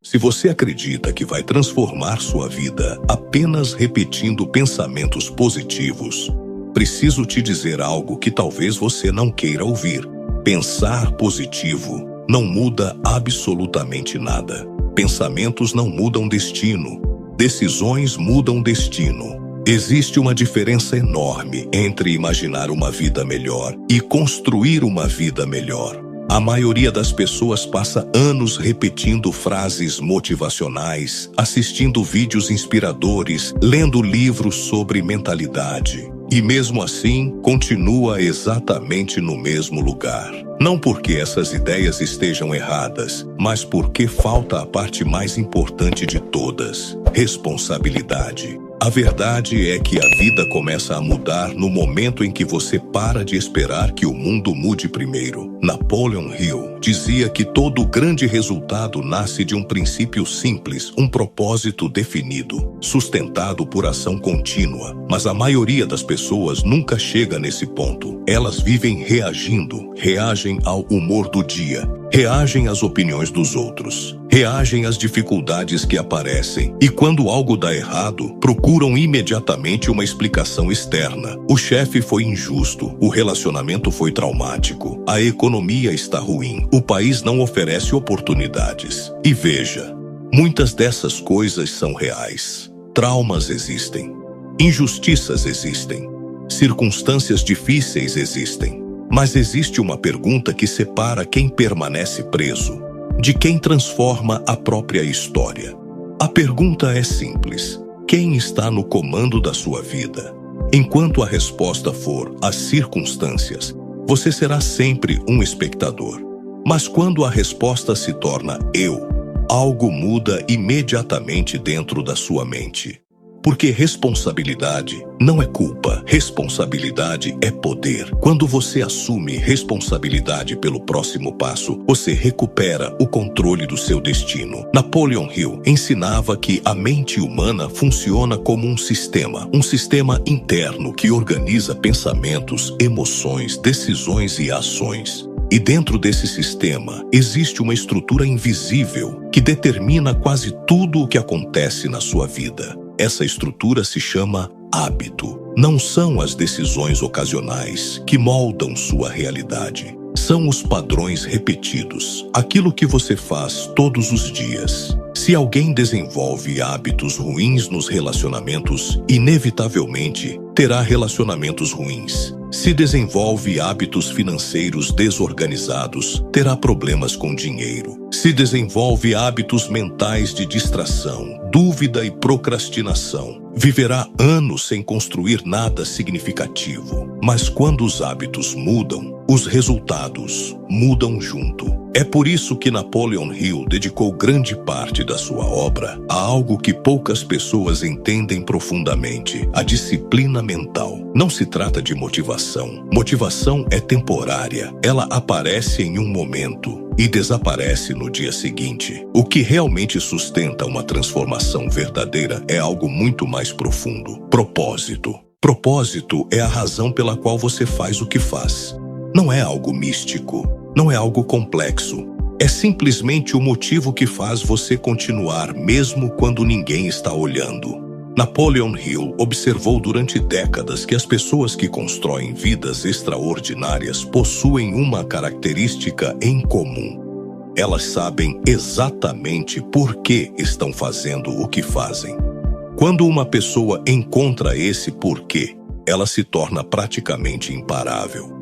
Se você acredita que vai transformar sua vida apenas repetindo pensamentos positivos, preciso te dizer algo que talvez você não queira ouvir. Pensar positivo não muda absolutamente nada. Pensamentos não mudam destino. Decisões mudam destino. Existe uma diferença enorme entre imaginar uma vida melhor e construir uma vida melhor. A maioria das pessoas passa anos repetindo frases motivacionais, assistindo vídeos inspiradores, lendo livros sobre mentalidade. E mesmo assim, continua exatamente no mesmo lugar. Não porque essas ideias estejam erradas, mas porque falta a parte mais importante de todas: responsabilidade. A verdade é que a vida começa a mudar no momento em que você para de esperar que o mundo mude primeiro. Napoleon Hill dizia que todo grande resultado nasce de um princípio simples, um propósito definido, sustentado por ação contínua. Mas a maioria das pessoas nunca chega nesse ponto. Elas vivem reagindo, reagem ao humor do dia, reagem às opiniões dos outros, reagem às dificuldades que aparecem e, quando algo dá errado, procuram imediatamente uma explicação externa. O chefe foi injusto, o relacionamento foi traumático, a economia está ruim, o país não oferece oportunidades. E veja, muitas dessas coisas são reais. Traumas existem, injustiças existem, circunstâncias difíceis existem. Mas existe uma pergunta que separa quem permanece preso de quem transforma a própria história. A pergunta é simples: quem está no comando da sua vida? Enquanto a resposta for as circunstâncias, você será sempre um espectador. Mas quando a resposta se torna eu, algo muda imediatamente dentro da sua mente. Porque responsabilidade não é culpa, responsabilidade é poder. Quando você assume responsabilidade pelo próximo passo, você recupera o controle do seu destino. Napoleon Hill ensinava que a mente humana funciona como um sistema interno que organiza pensamentos, emoções, decisões e ações. E dentro desse sistema existe uma estrutura invisível que determina quase tudo o que acontece na sua vida. Essa estrutura se chama hábito. Não são as decisões ocasionais que moldam sua realidade. São os padrões repetidos, aquilo que você faz todos os dias. Se alguém desenvolve hábitos ruins nos relacionamentos, inevitavelmente terá relacionamentos ruins. Se desenvolve hábitos financeiros desorganizados, terá problemas com dinheiro. Se desenvolve hábitos mentais de distração, dúvida e procrastinação, viverá anos sem construir nada significativo. Mas quando os hábitos mudam, os resultados mudam junto. É por isso que Napoleon Hill dedicou grande parte da sua obra a algo que poucas pessoas entendem profundamente: a disciplina mental. Não se trata de motivação. Motivação é temporária. Ela aparece em um momento e desaparece no dia seguinte. O que realmente sustenta uma transformação verdadeira é algo muito mais profundo: propósito. Propósito é a razão pela qual você faz o que faz. Não é algo místico, não é algo complexo. É simplesmente o motivo que faz você continuar mesmo quando ninguém está olhando. Napoleon Hill observou durante décadas que as pessoas que constroem vidas extraordinárias possuem uma característica em comum: elas sabem exatamente por que estão fazendo o que fazem. Quando uma pessoa encontra esse porquê, ela se torna praticamente imparável.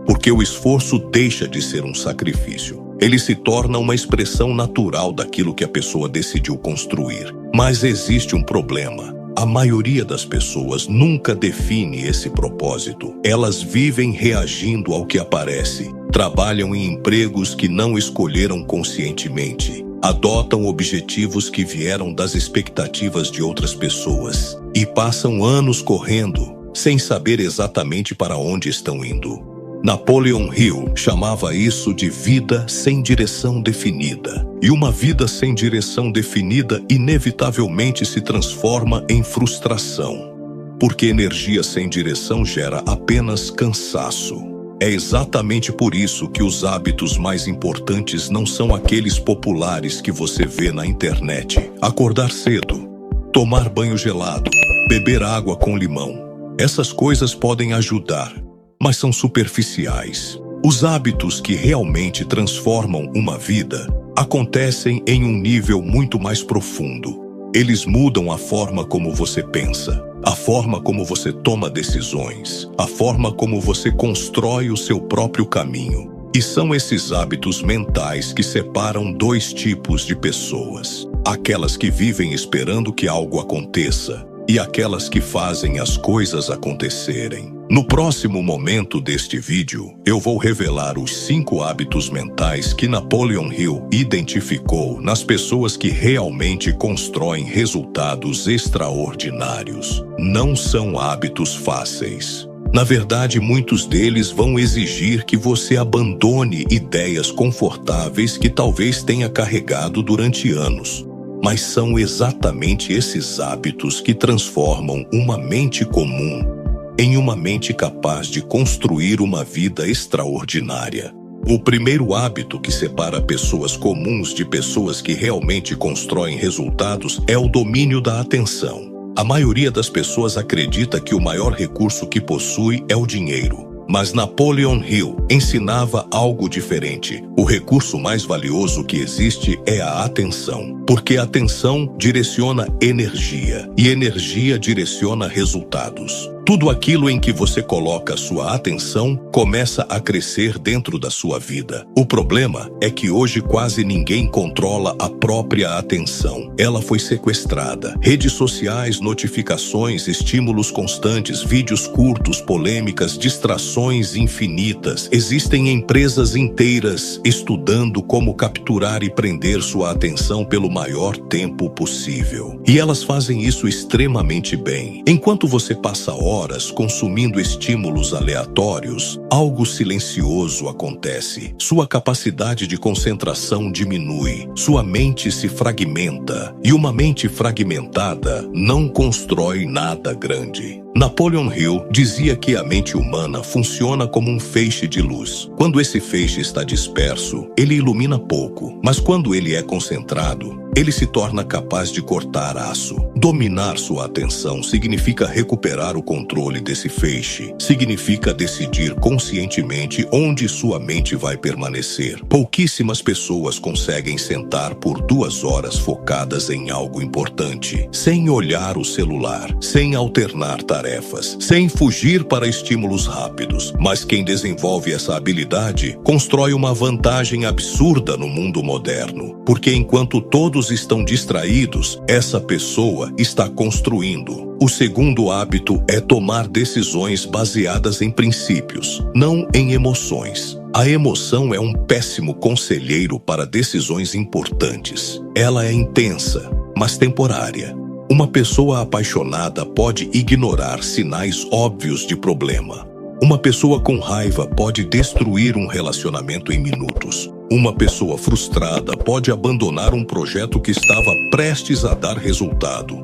Porque o esforço deixa de ser um sacrifício. Ele se torna uma expressão natural daquilo que a pessoa decidiu construir. Mas existe um problema. A maioria das pessoas nunca define esse propósito. Elas vivem reagindo ao que aparece. Trabalham em empregos que não escolheram conscientemente. Adotam objetivos que vieram das expectativas de outras pessoas. E passam anos correndo, sem saber exatamente para onde estão indo. Napoleon Hill chamava isso de vida sem direção definida. E uma vida sem direção definida inevitavelmente se transforma em frustração. Porque energia sem direção gera apenas cansaço. É exatamente por isso que os hábitos mais importantes não são aqueles populares que você vê na internet. Acordar cedo, tomar banho gelado, beber água com limão. Essas coisas podem ajudar, mas são superficiais. Os hábitos que realmente transformam uma vida acontecem em um nível muito mais profundo. Eles mudam a forma como você pensa, a forma como você toma decisões, a forma como você constrói o seu próprio caminho. E são esses hábitos mentais que separam dois tipos de pessoas: aquelas que vivem esperando que algo aconteça e aquelas que fazem as coisas acontecerem. No próximo momento deste vídeo, eu vou revelar os 5 hábitos mentais que Napoleon Hill identificou nas pessoas que realmente constroem resultados extraordinários. Não são hábitos fáceis. Na verdade, muitos deles vão exigir que você abandone ideias confortáveis que talvez tenha carregado durante anos. Mas são exatamente esses hábitos que transformam uma mente comum em uma mente capaz de construir uma vida extraordinária. O primeiro hábito que separa pessoas comuns de pessoas que realmente constroem resultados é o domínio da atenção. A maioria das pessoas acredita que o maior recurso que possui é o dinheiro. Mas Napoleon Hill ensinava algo diferente. O recurso mais valioso que existe é a atenção, porque a atenção direciona energia, e energia direciona resultados. Tudo aquilo em que você coloca sua atenção começa a crescer dentro da sua vida. O problema é que hoje quase ninguém controla a própria atenção. Ela foi sequestrada. Redes sociais, notificações, estímulos constantes, vídeos curtos, polêmicas, distrações infinitas. Existem empresas inteiras estudando como capturar e prender sua atenção pelo maior tempo possível. E elas fazem isso extremamente bem. Enquanto você passa horas consumindo estímulos aleatórios, algo silencioso acontece. Sua capacidade de concentração diminui, sua mente se fragmenta, e uma mente fragmentada não constrói nada grande. Napoleon Hill dizia que a mente humana funciona como um feixe de luz. Quando esse feixe está disperso, ele ilumina pouco, mas quando ele é concentrado, ele se torna capaz de cortar aço. Dominar sua atenção significa recuperar o controle desse feixe. Significa decidir conscientemente onde sua mente vai permanecer. Pouquíssimas pessoas conseguem sentar por 2 horas focadas em algo importante, sem olhar o celular, sem alternar tarefas, sem fugir para estímulos rápidos. Mas quem desenvolve essa habilidade constrói uma vantagem absurda no mundo moderno, porque enquanto todos estão distraídos, essa pessoa está construindo. O segundo hábito é tomar decisões baseadas em princípios, não em emoções. A emoção é um péssimo conselheiro para decisões importantes. Ela é intensa, mas temporária. Uma pessoa apaixonada pode ignorar sinais óbvios de problema. Uma pessoa com raiva pode destruir um relacionamento em minutos. Uma pessoa frustrada pode abandonar um projeto que estava prestes a dar resultado.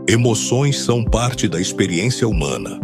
Emoções são parte da experiência humana,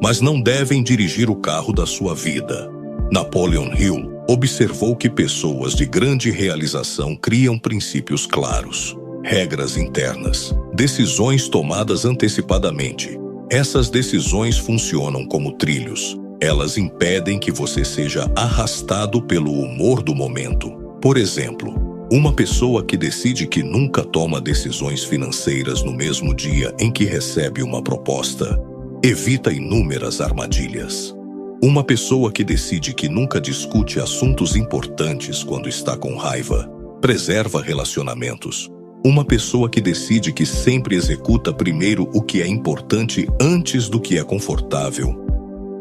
mas não devem dirigir o carro da sua vida. Napoleon Hill observou que pessoas de grande realização criam princípios claros, regras internas, decisões tomadas antecipadamente. Essas decisões funcionam como trilhos. Elas impedem que você seja arrastado pelo humor do momento. Por exemplo, uma pessoa que decide que nunca toma decisões financeiras no mesmo dia em que recebe uma proposta, evita inúmeras armadilhas. Uma pessoa que decide que nunca discute assuntos importantes quando está com raiva, preserva relacionamentos. Uma pessoa que decide que sempre executa primeiro o que é importante antes do que é confortável,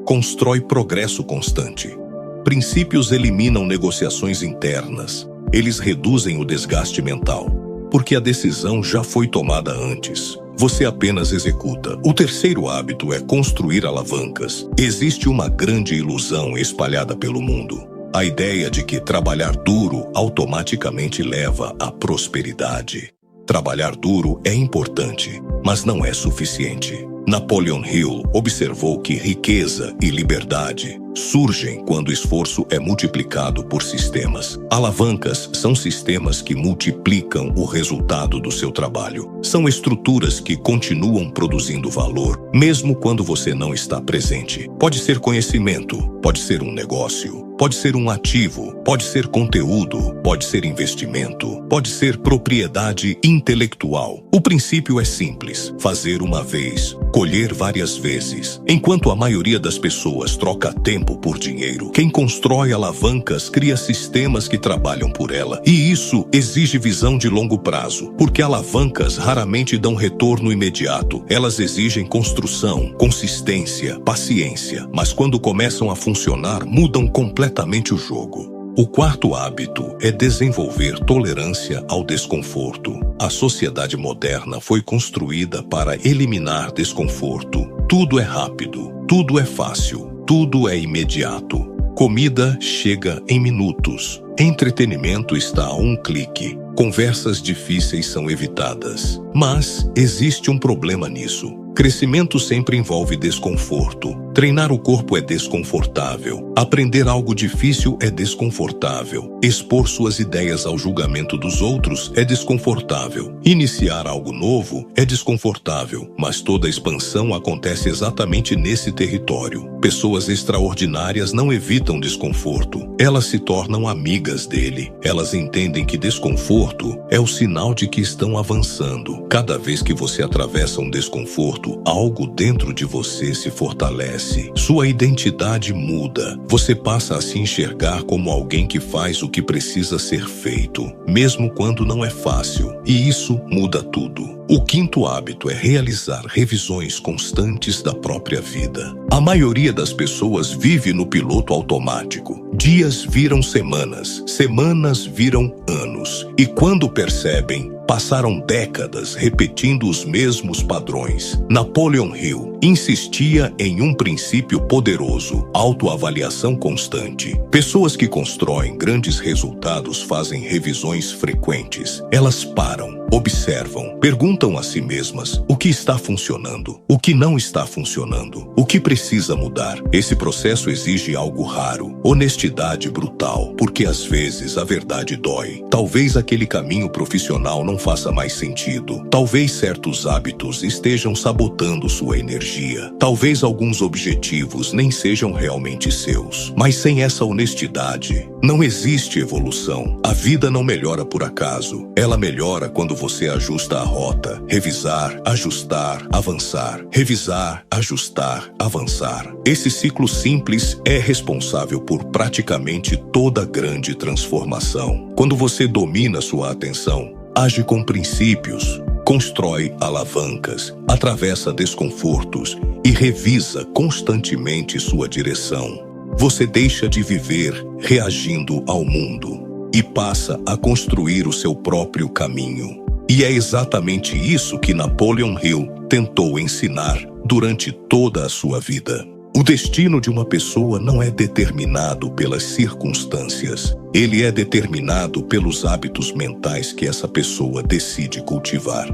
constrói progresso constante. Princípios eliminam negociações internas. Eles reduzem o desgaste mental, porque a decisão já foi tomada antes. Você apenas executa. O terceiro hábito é construir alavancas. Existe uma grande ilusão espalhada pelo mundo. A ideia de que trabalhar duro automaticamente leva à prosperidade. Trabalhar duro é importante, mas não é suficiente. Napoleon Hill observou que riqueza e liberdade surgem quando o esforço é multiplicado por sistemas. Alavancas são sistemas que multiplicam o resultado do seu trabalho. São estruturas que continuam produzindo valor, mesmo quando você não está presente. Pode ser conhecimento, pode ser um negócio, pode ser um ativo, pode ser conteúdo, pode ser investimento, pode ser propriedade intelectual. O princípio é simples: fazer uma vez, colher várias vezes. Enquanto a maioria das pessoas troca tempo por dinheiro, quem constrói alavancas cria sistemas que trabalham por ela. E isso exige visão de longo prazo, porque alavancas raramente dão retorno imediato. Elas exigem construção, consistência, paciência, mas quando começam a funcionar, mudam completamente o jogo. O quarto hábito é desenvolver tolerância ao desconforto. A sociedade moderna foi construída para eliminar desconforto. Tudo é rápido, tudo é fácil, tudo é imediato. Comida chega em minutos. Entretenimento está a um clique. Conversas difíceis são evitadas. Mas existe um problema nisso. Crescimento sempre envolve desconforto. Treinar o corpo é desconfortável. Aprender algo difícil é desconfortável. Expor suas ideias ao julgamento dos outros é desconfortável. Iniciar algo novo é desconfortável, mas toda expansão acontece exatamente nesse território. Pessoas extraordinárias não evitam desconforto. Elas se tornam amigas dele. Elas entendem que desconforto é o sinal de que estão avançando. Cada vez que você atravessa um desconforto, algo dentro de você se fortalece. Sua identidade muda. Você passa a se enxergar como alguém que faz o que precisa ser feito, mesmo quando não é fácil. E isso muda tudo. O quinto hábito é realizar revisões constantes da própria vida. A maioria das pessoas vive no piloto automático. Dias viram semanas, semanas viram anos. E quando percebem, passaram décadas repetindo os mesmos padrões. Napoleon Hill insistia em um princípio poderoso: autoavaliação constante. Pessoas que constroem grandes resultados fazem revisões frequentes. Elas param, observam, perguntam a si mesmas o que está funcionando, o que não está funcionando, o que precisa mudar. Esse processo exige algo raro: honestidade brutal, porque às vezes a verdade dói. Talvez aquele caminho profissional não faça mais sentido. Talvez certos hábitos estejam sabotando sua energia. Talvez alguns objetivos nem sejam realmente seus. Mas sem essa honestidade, não existe evolução. A vida não melhora por acaso. Ela melhora quando você ajusta a rota. Revisar, ajustar, avançar. Revisar, ajustar, avançar. Esse ciclo simples é responsável por praticamente toda grande transformação. Quando você domina sua atenção, age com princípios, constrói alavancas, atravessa desconfortos e revisa constantemente sua direção, você deixa de viver reagindo ao mundo e passa a construir o seu próprio caminho. E é exatamente isso que Napoleon Hill tentou ensinar durante toda a sua vida. O destino de uma pessoa não é determinado pelas circunstâncias. Ele é determinado pelos hábitos mentais que essa pessoa decide cultivar.